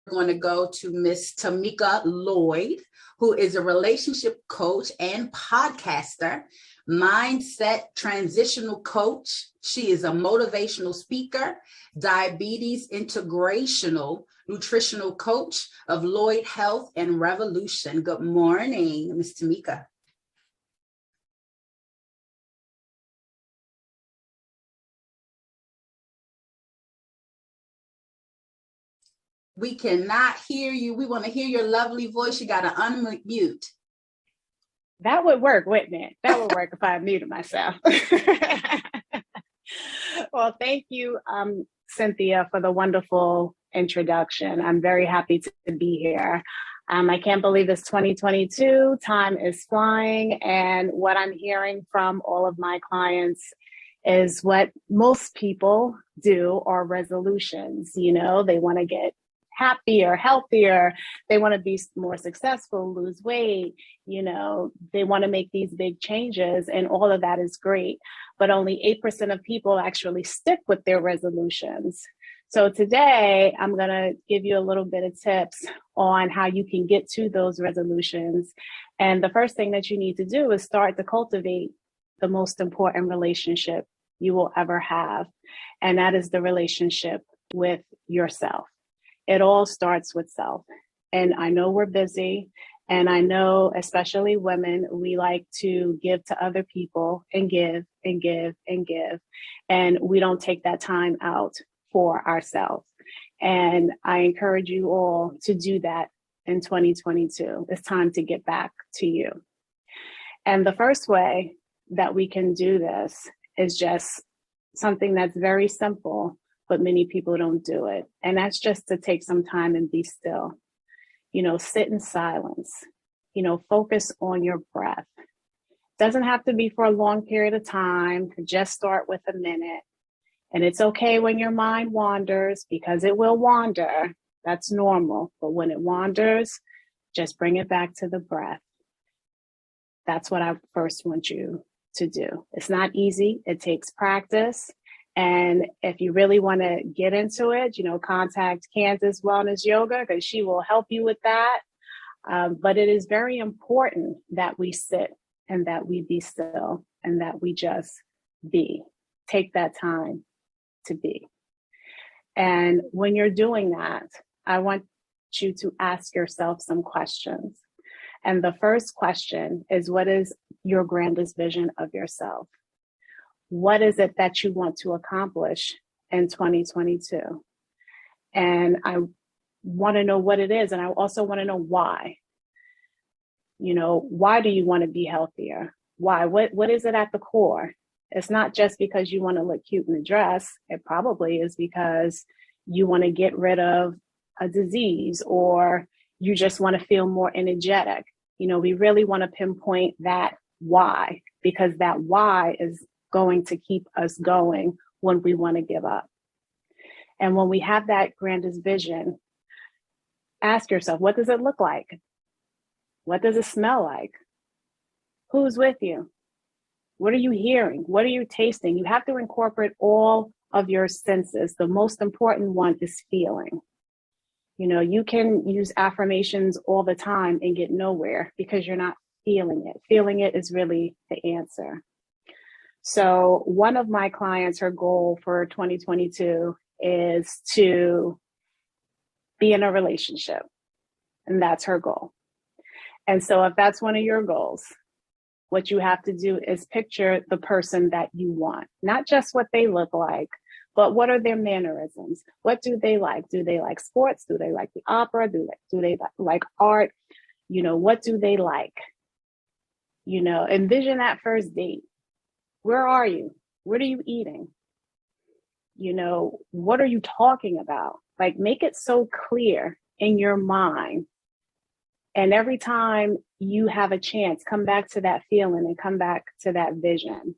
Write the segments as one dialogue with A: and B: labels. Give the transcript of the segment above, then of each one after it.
A: going to go to Miss Tamica Lloyd, who is a relationship coach and podcaster, mindset transitional coach. She is a motivational speaker, diabetes integrational nutritional coach of Lloyd Health and Revolution. Good morning, Miss Tamica. We cannot hear you. We want to hear your lovely voice. You got to unmute.
B: That would work, wouldn't it? That would work if I muted myself. Well, thank you, Cynthia, for the wonderful introduction. I'm very happy to be here. I can't believe it's 2022. Time is flying. And what I'm hearing from all of my clients is what most people do are resolutions. You know, they want to get happier, healthier. They want to be more successful, lose weight. You know, they want to make these big changes, and all of that is great. But only 8% of people actually stick with their resolutions. So today I'm going to give you a little bit of tips on how you can get to those resolutions. And the first thing that you need to do is start to cultivate the most important relationship you will ever have. And that is the relationship with yourself. It all starts with self. And I know we're busy, and I know especially women, we like to give to other people and give and give and give. And we don't take that time out for ourselves. And I encourage you all to do that in 2022. It's time to get back to you. And the first way that we can do this is just something that's very simple, but many people don't do it. And that's just to take some time and be still. You know, sit in silence. You know, focus on your breath. Doesn't have to be for a long period of time. Just start with a minute. And it's okay when your mind wanders, because it will wander. That's normal. But when it wanders, just bring it back to the breath. That's what I first want you to do. It's not easy. It takes practice. And if you really want to get into it, you know, contact Kansas Wellness Yoga, because she will help you with that. But it is very important that we sit and that we be still and that we just be. Take that time to be. And when you're doing that, I want you to ask yourself some questions. And the first question is, what is your grandest vision of yourself? What is it that you want to accomplish in 2022? And I want to know what it is. And I also want to know why. You know, why do you want to be healthier? Why? What is it at the core? It's not just because you want to look cute in a dress. It probably is because you want to get rid of a disease, or you just want to feel more energetic. You know, we really want to pinpoint that why, because that why is going to keep us going when we want to give up. And when we have that grandest vision, ask yourself, what does it look like? What does it smell like? Who's with you? What are you hearing? What are you tasting? You have to incorporate all of your senses. The most important one is feeling. You know, you can use affirmations all the time and get nowhere because you're not feeling it. Feeling it is really the answer. So one of my clients, her goal for 2022 is to be in a relationship. And that's her goal. And so if that's one of your goals, what you have to do is picture the person that you want, not just what they look like, but what are their mannerisms? What do they like? Do they like sports? Do they like the opera? Do they like art? You know, what do they like? You know, envision that first date. Where are you? What are you eating? You know, what are you talking about? Like, make it so clear in your mind. And every time you have a chance, come back to that feeling and come back to that vision.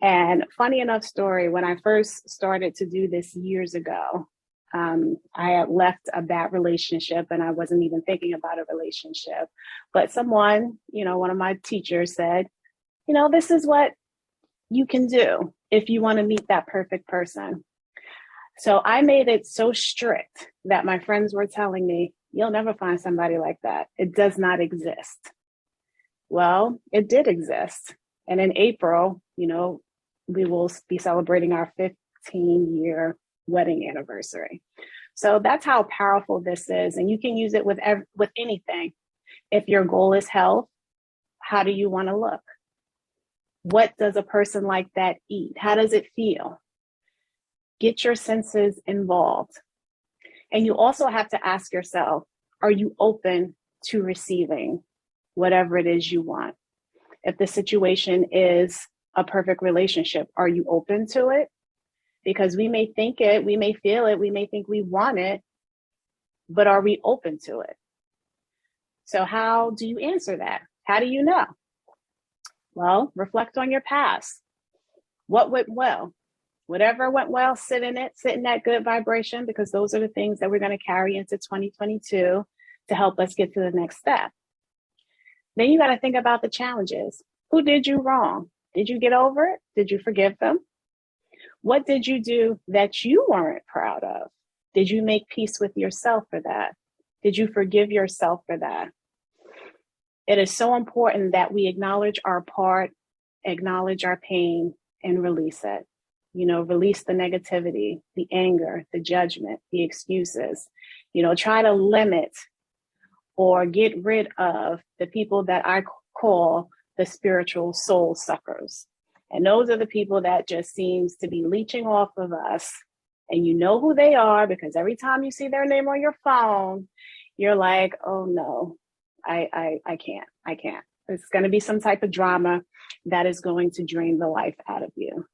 B: And funny enough story, when I first started to do this years ago, I had left a bad relationship and I wasn't even thinking about a relationship. But someone, you know, one of my teachers said, you know, this is what you can do if you want to meet that perfect person. So I made it so strict that my friends were telling me, you'll never find somebody like that. It does not exist. Well, it did exist. And in April, we will be celebrating our 15-year wedding anniversary. So that's how powerful this is. And you can use it with anything. If your goal is health, how do you want to look? What does a person like that eat? How does it feel? Get your senses involved. And you also have to ask yourself, are you open to receiving whatever it is you want? If the situation is a perfect relationship, are you open to it? Because we may think it, we may feel it, we may think we want it, but are we open to it? So how do you answer that? How do you know? Well, reflect on your past. What went well? Whatever went well, sit in that good vibration, because those are the things that we're going to carry into 2022 to help us get to the next step. Then you got to think about the challenges. Who did you wrong? Did you get over it? Did you forgive them? What did you do that you weren't proud of? Did you make peace with yourself for that? Did you forgive yourself for that? It is so important that we acknowledge our part, acknowledge our pain, and release it. Release the negativity, the anger, the judgment, the excuses. Try to limit or get rid of the people that I call the spiritual soul suckers. And those are the people that just seems to be leeching off of us. And you know who they are, because every time you see their name on your phone, you're like, oh no, I can't. It's going to be some type of drama that is going to drain the life out of you.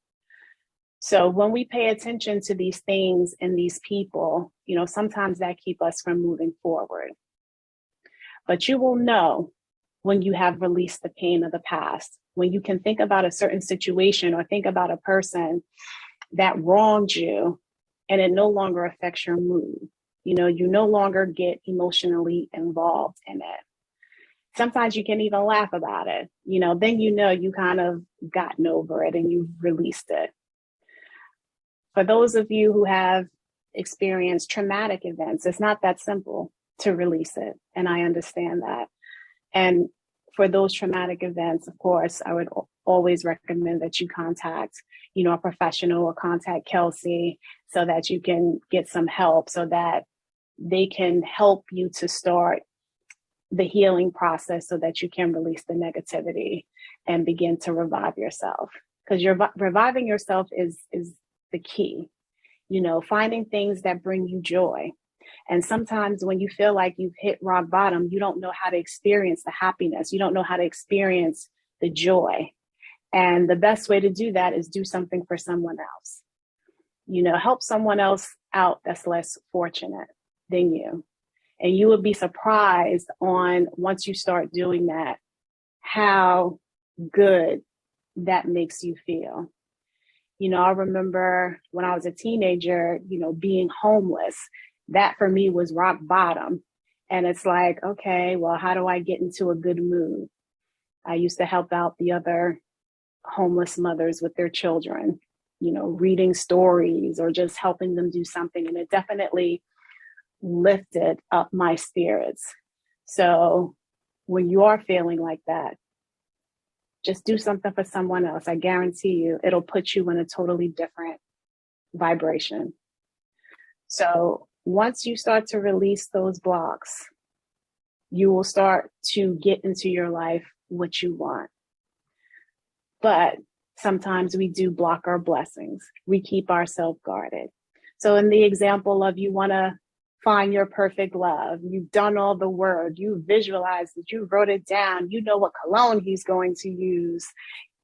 B: So when we pay attention to these things and these people, sometimes that keep us from moving forward. But you will know when you have released the pain of the past, when you can think about a certain situation or think about a person that wronged you and it no longer affects your mood. You no longer get emotionally involved in it. Sometimes you can even laugh about it. Then you kind of gotten over it and you've released it. For those of you who have experienced traumatic events, it's not that simple to release it. And I understand that. And for those traumatic events, of course, I would always recommend that you contact, a professional, or contact Kelsey so that you can get some help, so that they can help you to start the healing process so that you can release the negativity and begin to revive yourself. Because reviving yourself is the key, finding things that bring you joy. And sometimes when you feel like you've hit rock bottom, you don't know how to experience the happiness. You don't know how to experience the joy. And the best way to do that is do something for someone else. Help someone else out that's less fortunate than you. And you would be surprised once you start doing that, how good that makes you feel. I remember when I was a teenager, being homeless. That for me was rock bottom. And it's like, okay, well, how do I get into a good mood? I used to help out the other homeless mothers with their children, reading stories or just helping them do something. And it definitely lifted up my spirits. So when you are feeling like that, just do something for someone else. I guarantee you, it'll put you in a totally different vibration. So once you start to release those blocks, you will start to get into your life what you want. But sometimes we do block our blessings. We keep ourselves guarded. So in the example of you want to find your perfect love, you've done all the work, you visualized it, you wrote it down, you know what cologne he's going to use,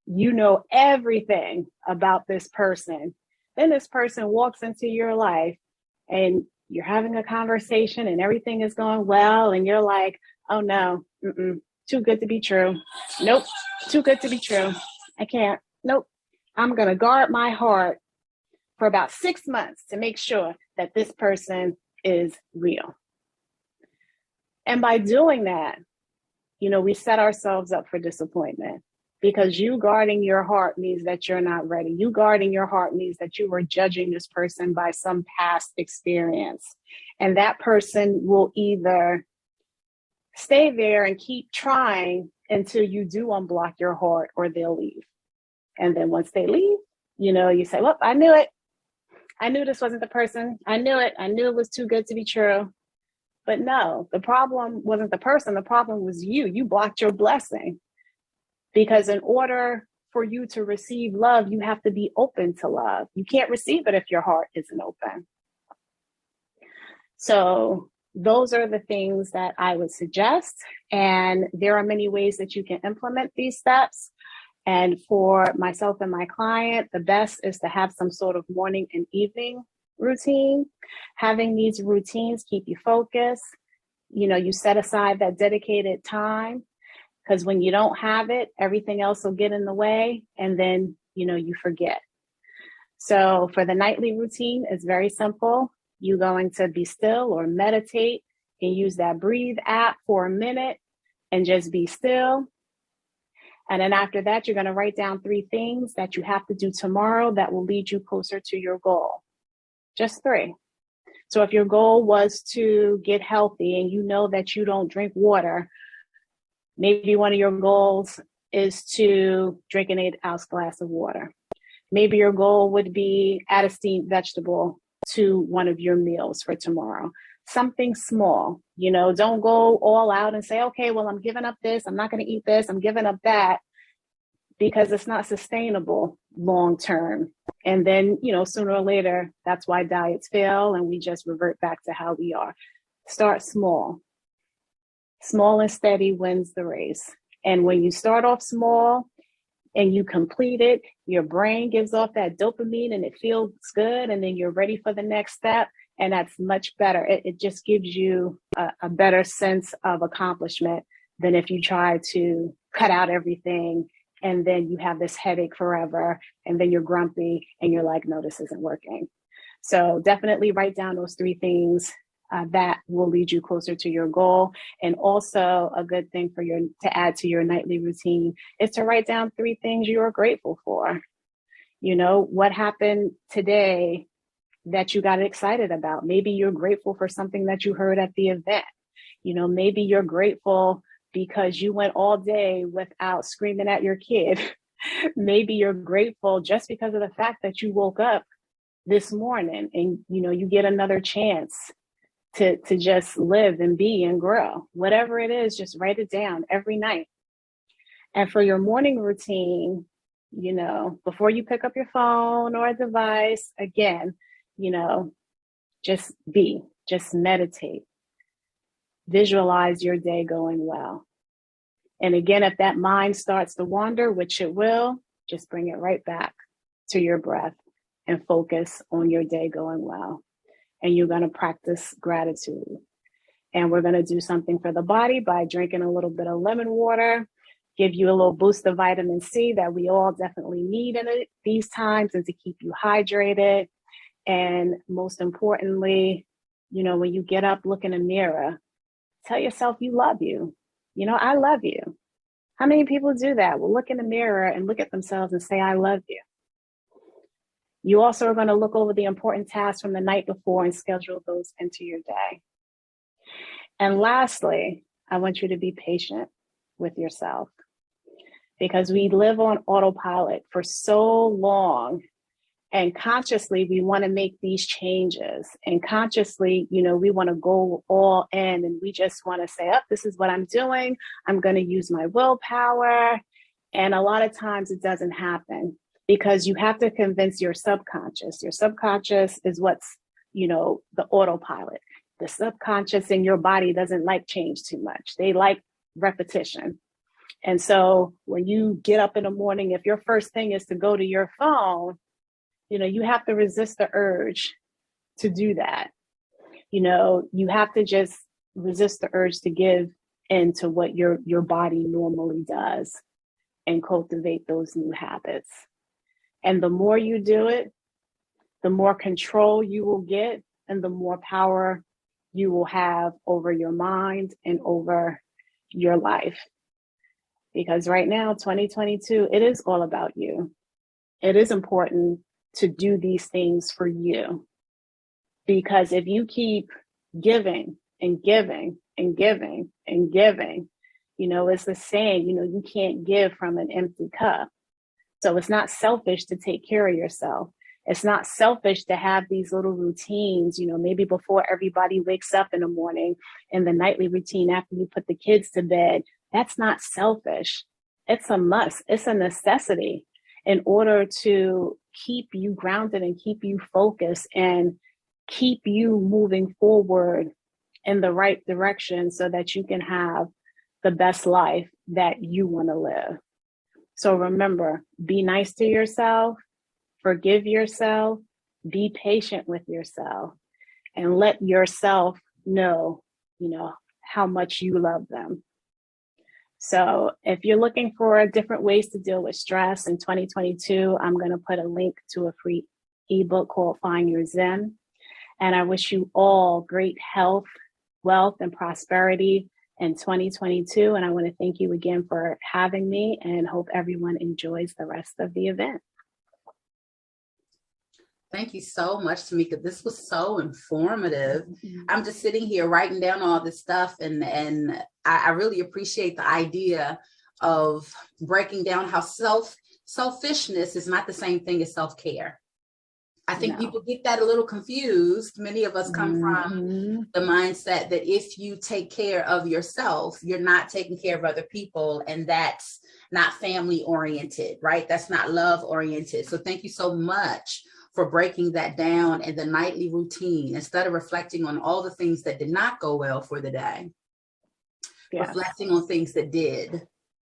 B: you know everything about this person. Then this person walks into your life and you're having a conversation and everything is going well. And you're like, oh no, too good to be true. Nope, too good to be true. I can't. Nope. I'm going to guard my heart for about 6 months to make sure that this person is real. And by doing that, we set ourselves up for disappointment, because you guarding your heart means that you're not ready. You guarding your heart means that you were judging this person by some past experience. And that person will either stay there and keep trying until you do unblock your heart, or they'll leave. And then once they leave, you say, well, I knew it. I knew this wasn't the person. I knew it. I knew it was too good to be true. But no, the problem wasn't the person. The problem was you. You blocked your blessing. Because in order for you to receive love, you have to be open to love. You can't receive it if your heart isn't open. So those are the things that I would suggest. And there are many ways that you can implement these steps. And for myself and my client, the best is to have some sort of morning and evening routine. Having these routines keep you focused. You set aside that dedicated time, because when you don't have it, everything else will get in the way, and then, you forget. So for the nightly routine, it's very simple. You're going to be still or meditate and use that breathe app for a minute and just be still. And then after that, you're going to write down 3 things that you have to do tomorrow that will lead you closer to your goal. Just 3. So if your goal was to get healthy and you know that you don't drink water, maybe one of your goals is to drink an 8-ounce glass of water. Maybe your goal would be add a steamed vegetable to one of your meals for tomorrow. Something small, don't go all out and say, okay, well, I'm giving up this. I'm not going to eat this. I'm giving up that, because it's not sustainable long term. And then, sooner or later, that's why diets fail and we just revert back to how we are. Start small. Small and steady wins the race. And when you start off small and you complete it, your brain gives off that dopamine and it feels good. And then you're ready for the next step. And that's much better. It just gives you a better sense of accomplishment than if you try to cut out everything and then you have this headache forever and then you're grumpy and you're like, no, this isn't working. So definitely write down those 3 things that will lead you closer to your goal. And also a good thing to add to your nightly routine is to write down 3 things you are grateful for. What happened today that you got excited about. Maybe you're grateful for something that you heard at the event. Maybe you're grateful because you went all day without screaming at your kid. Maybe you're grateful just because of the fact that you woke up this morning and, you get another chance to just live and be and grow. Whatever it is, just write it down every night. And for your morning routine, before you pick up your phone or a device, again, just meditate, visualize your day going well. And again, if that mind starts to wander, which it will, just bring it right back to your breath and focus on your day going well. And you're going to practice gratitude. And we're going to do something for the body by drinking a little bit of lemon water, give you a little boost of vitamin C that we all definitely need in these times, and to keep you hydrated. And most importantly, when you get up, look in the mirror, tell yourself you love you. I love you. How many people do that? Will look in the mirror and look at themselves and say, I love you. You also are going to look over the important tasks from the night before and schedule those into your day. And lastly, I want you to be patient with yourself, because we live on autopilot for so long. And consciously, we want to make these changes. And consciously, we want to go all in, and we just want to say, oh, this is what I'm doing. I'm going to use my willpower. And a lot of times it doesn't happen, because you have to convince your subconscious. Your subconscious is what's, the autopilot. The subconscious in your body doesn't like change too much. They like repetition. And so when you get up in the morning, if your first thing is to go to your phone, you have to resist the urge to do that. You have to just resist the urge to give into what your body normally does and cultivate those new habits. And the more you do it, the more control you will get and the more power you will have over your mind and over your life. Because right now, 2022, it is all about you. It is important to do these things for you. Because if you keep giving and giving and giving and giving, it's the saying, you can't give from an empty cup. So it's not selfish to take care of yourself. It's not selfish to have these little routines, maybe before everybody wakes up in the morning, and the nightly routine after you put the kids to bed. That's not selfish. It's a must. It's a necessity in order to keep you grounded and keep you focused and keep you moving forward in the right direction so that you can have the best life that you want to live. So remember, be nice to yourself, forgive yourself, be patient with yourself, and let yourself know, how much you love them. So if you're looking for different ways to deal with stress in 2022, I'm going to put a link to a free ebook called Find Your Zen. And I wish you all great health, wealth, and prosperity in 2022. And I want to thank you again for having me, and hope everyone enjoys the rest of the event.
A: Thank you so much, Tamica. This was so informative. I'm just sitting here writing down all this stuff, and I really appreciate the idea of breaking down how selfishness is not the same thing as self-care. I think people get that a little confused. Many of us come from the mindset that if you take care of yourself, you're not taking care of other people, and that's not family oriented, right? That's not love oriented. So thank you so much for breaking that down in the nightly routine. Instead of reflecting on all the things that did not go well for the day, reflecting on things that did.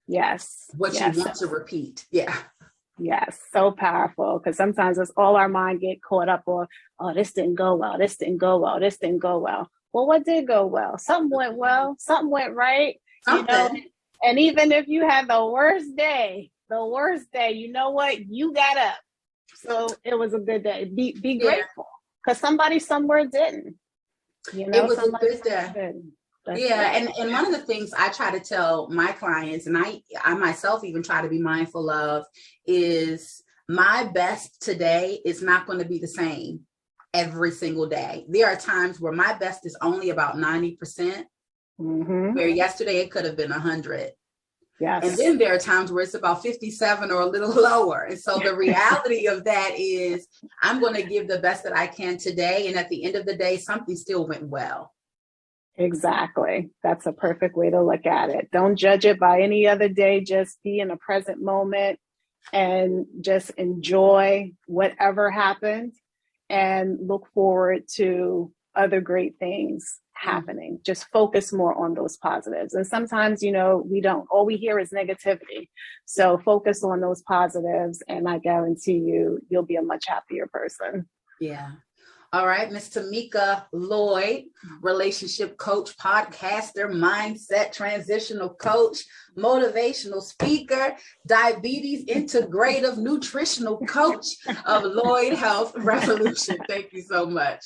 B: Yes.
A: What you want to repeat. Yeah.
B: Yes, so powerful, because sometimes it's all our mind get caught up on, oh, this didn't go well, this didn't go well, this didn't go well. Well, what did go well? Something went well, something went right, and even if you had the worst day, you know what? You got up. So it was a good day. Be grateful, because somebody somewhere didn't.
A: It was a good day. Right. And one of the things I try to tell my clients, and I myself even try to be mindful of, is my best today is not going to be the same every single day. There are times where my best is only about 90%, where yesterday it could have been 100. Yes. And then there are times where it's about 57 or a little lower. And so the reality of that is I'm going to give the best that I can today. And at the end of the day, something still went well.
B: Exactly. That's a perfect way to look at it. Don't judge it by any other day. Just be in the present moment and just enjoy whatever happened and look forward to other great things happening. Just focus more on those positives. And sometimes, we don't, all we hear is negativity. So focus on those positives, and I guarantee you'll be a much happier person.
A: Yeah. All right, Miss Tamica Lloyd, relationship coach, podcaster, mindset, transitional coach, motivational speaker, diabetes integrative nutritional coach of Lloyd Health Revolution. Thank you so much.